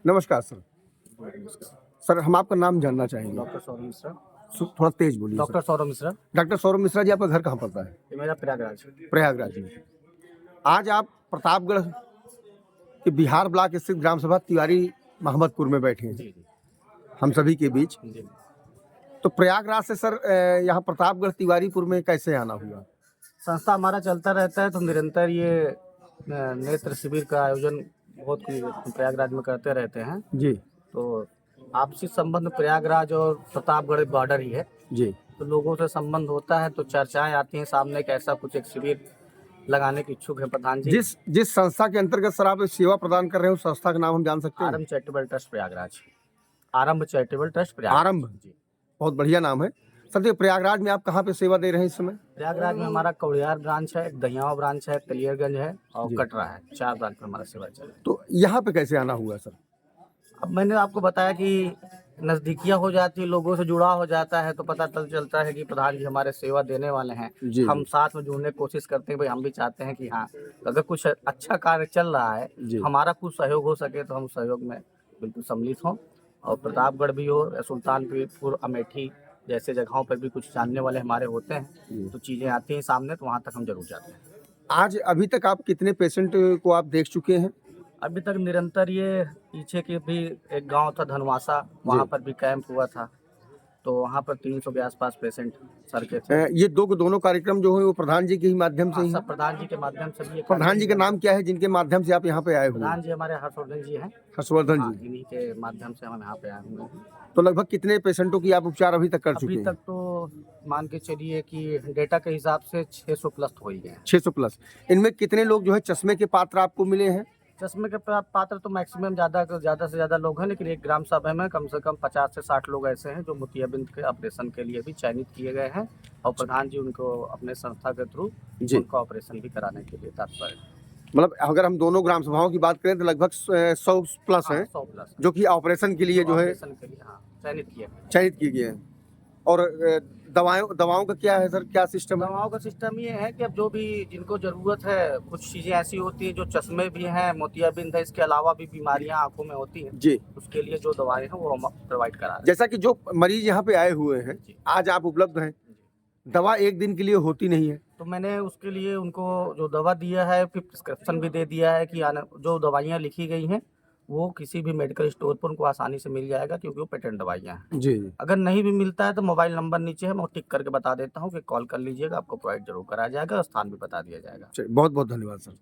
नमस्कार sir. Sir हम आपका नाम जानना चाहेंगे। डॉक्टर सौरभ मिश्रा। थोड़ा तेज बोलिए sir. Doctor Saurabh Mishra. Doctor Saurabh Mishra ji, आपका घर कहाँ पड़ता है? ये मेरा प्रयागराज। प्रयागराज में। आज आप प्रतापगढ़ के बिहार ब्लॉक स्थित ग्राम सभा तिवारी महमदपुर में बैठे हैं जी जी हम सभी के बीच। जी। तो प्रयागराज से सर यहाँ प्रतापगढ़ तिवारीपुर में कैसे आना हुआ? संस्था हमारा चलता रहता है तो निरंतर ये नेत्र शिविर का आयोजन बहुत प्रयागराज में करते रहते हैं। जी तो आपसी संबंध प्रयागराज और प्रतापगढ़ बॉर्डर ही है, जी। तो लोगों से संबंध होता है तो चर्चाएं आती हैं सामने कि ऐसा कुछ एक शिविर लगाने की इच्छुक है प्रधान जी। जिस संस्था के अंतर्गत सर आप सेवा प्रदान कर रहे हैं उस संस्था का नाम हम जान सकते हैं? आरंभ चैरिटेबल ट्रस्ट प्रयागराज। आरंभ चैरिटेबल ट्रस्ट प्रयागराज। आरंभ जी, बहुत बढ़िया नाम है। सर ये प्रयागराज में आप कहाँ पे सेवा दे रहे हैं इस समय? प्रयागराज में हमारा कौड़ियार ब्रांच है, दहियावा ब्रांच है, तेलियरगंज है और जी। कटरा है। 4 ब्रांच में हमारा सेवा चल रहा है। तो यहाँ पे कैसे आना हुआ सर? अब मैंने आपको बताया कि नज़दीकियाँ हो जाती है, लोगों से जुड़ा हो जाता है तो पता चलता है कि प्रधान जी हमारे सेवा देने वाले हैं। जी हम साथ में जुड़ने की कोशिश करते हैं, भाई हम भी चाहते हैं कि हाँ अगर कुछ अच्छा कार्य चल रहा है, जी। हमारा कुछ सहयोग हो सके तो हम सहयोग में बिल्कुल सम्मिलित हों। और प्रतापगढ़ भी हो या सुल्तानपुर अमेठी जैसे जगहों पर भी कुछ जानने वाले हमारे होते हैं तो चीज़ें आती हैं सामने, तो वहाँ तक हम जरूर जाते हैं। आज अभी तक आप कितने पेशेंट को आप देख चुके हैं? अभी तक निरंतर ये पीछे के भी एक गांव था धनवासा, वहाँ पर भी कैंप हुआ था, तो वहाँ पर 300 के आसपास पेशेंट सर के थे। ये दोनों कार्यक्रम जो है वो प्रधान जी के ही माध्यम से हाँ, ही? सब प्रधान जी के माध्यम से भी। प्रधान जी का नाम क्या है जिनके माध्यम से आप यहाँ पे आए हुए? प्रधान जी हमारे हर्षवर्धन जी हैं। हर्षवर्धन हाँ, जी। इन्हीं के माध्यम से हम यहाँ पे आए हुए हैं। तो लगभग कितने पेशेंटों की आप उपचार अभी तक कर चुके अभी हैं? तक तो मान के चलिए कि डेटा के हिसाब से 600 प्लस हो ही गए हैं। 600 प्लस। इनमें कितने लोग जो है चश्मे के पात्र आपको मिले हैं? चश्मे के पात्र तो मैक्सिमम ज़्यादा से ज़्यादा लोग हैं, लेकिन एक ग्राम सभा में कम से कम 50 से 60 लोग ऐसे हैं जो मोतियाबिंद के ऑपरेशन के लिए भी चयनित किए गए हैं और प्रधान जी उनको अपने संस्था के थ्रू उनका ऑपरेशन भी कराने के लिए तत्पर है। मतलब अगर हम दोनों ग्राम सभाओं की बात करें तो लगभग 100 प्लस हैं 100 प्लस जो कि ऑपरेशन के लिए जो है ऑपरेशन के लिए चयनित किए गए। चयनित किए गए हैं। और दवाओं का क्या है सर, क्या सिस्टम है? दवाओं का सिस्टम ये है कि अब जो भी जिनको ज़रूरत है, कुछ चीज़ें ऐसी होती हैं जो चश्मे भी हैं, मोतियाबिंद है, इसके अलावा भी बीमारियां आंखों में होती हैं जी। उसके लिए जो दवाएं हैं वो हम प्रोवाइड करा रहे हैं। जैसा कि जो मरीज यहाँ पे आए हुए हैं आज आप उपलब्ध हैं, दवा एक दिन के लिए होती नहीं है, तो मैंने उसके लिए उनको जो दवा दिया है फिर प्रिस्क्रिप्शन भी दे दिया है कि जो दवाइयाँ लिखी गई हैं वो किसी भी मेडिकल स्टोर पर उनको आसानी से मिल जाएगा, क्योंकि वो पेटेंट दवाइयाँ हैं। जी। अगर नहीं भी मिलता है तो मोबाइल नंबर नीचे है, मैं टिक करके बता देता हूँ कि कॉल कर लीजिएगा, आपको प्रोवाइड जरूर कराया जाएगा, स्थान भी बता दिया जाएगा। बहुत बहुत धन्यवाद सर।